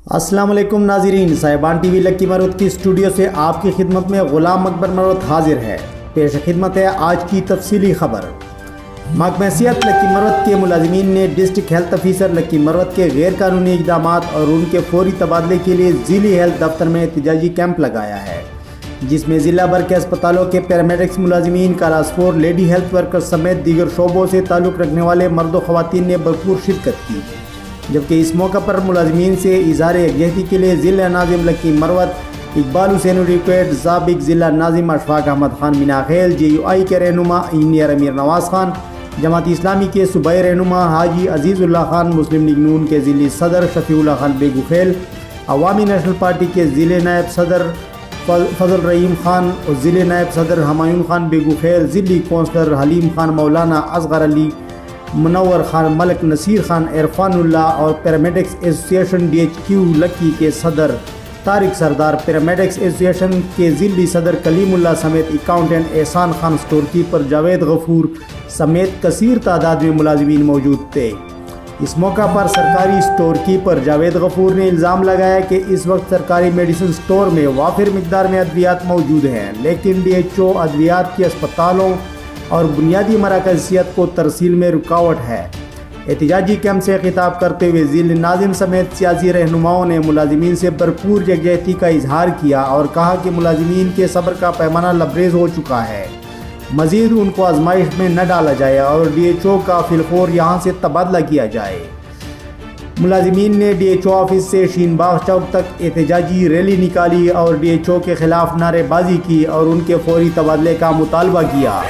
السلام علیکم ناظرین، صاحبان ٹی وی لکی مروت کی اسٹوڈیو سے آپ کی خدمت میں غلام اکبر مروت حاضر ہے۔ پیش خدمت ہے آج کی تفصیلی خبر۔ محکمہ صحت لکی مروت کے ملازمین نے ڈسٹرکٹ ہیلتھ آفیسر لکی مروت کے غیر قانونی اقدامات اور ان کے فوری تبادلے کے لیے ضلعی ہیلتھ دفتر میں احتجاجی کیمپ لگایا ہے، جس میں ضلع بھر کے اسپتالوں کے پیرامیڈکس ملازمین، کلاس 4 لیڈی ہیلتھ ورکر سمیت دیگر شعبوں سے تعلق رکھنے والے مرد و خواتین نے بھرپور شرکت کی، جبکہ اس موقع پر ملازمین سے اظہار یکجہتی کے لیے ضلع ناظم لکی مروت اقبال حسین ریکویٹ، سابق ضلع ناظم اشفاق احمد خان مناخیل، JUI کے رہنما انجینئر امیر نواز خان، جماعت اسلامی کے صوبائی رہنما حاجی عزیز اللہ خان، مسلم لیگ نون کے ضلعی صدر شفیع اللہ خان بیگو خیل، عوامی نیشنل پارٹی کے ضلع نائب صدر فضل رحیم خان اور ضلع نائب صدر ہمایون خان بیگو خیل، ضلعی کونسلر حلیم خان، مولانا اصغر علی، منور خان، ملک نصیر خان، عرفان اللہ اور پیرامیڈکس ایسوسی ایشن DHQ لکی کے صدر طارق سردار، پیرامیڈکس ایسوسی ایشن کے ضلعی صدر کلیم اللہ سمیت اکاؤنٹنٹ احسان خان، اسٹور کیپر جاوید غفور سمیت کثیر تعداد میں ملازمین موجود تھے۔ اس موقع پر سرکاری اسٹور کیپر جاوید غفور نے الزام لگایا کہ اس وقت سرکاری میڈیسن اسٹور میں وافر مقدار میں ادویات موجود ہیں، لیکن DHO ادویات کے اسپتالوں اور بنیادی مراکز صحت کو ترسیل میں رکاوٹ ہے۔ احتجاجی کیمپ سے خطاب کرتے ہوئے ضلع ناظم سمیت سیاسی رہنماؤں نے ملازمین سے بھرپور یکجہتی کا اظہار کیا اور کہا کہ ملازمین کے صبر کا پیمانہ لبریز ہو چکا ہے، مزید ان کو آزمائش میں نہ ڈالا جائے اور DHO کا فی الفور یہاں سے تبادلہ کیا جائے۔ ملازمین نے DHO آفس سے شین باغ چوک تک احتجاجی ریلی نکالی اور DHO کے خلاف نعرے بازی کی اور ان کے فوری تبادلے کا مطالبہ کیا۔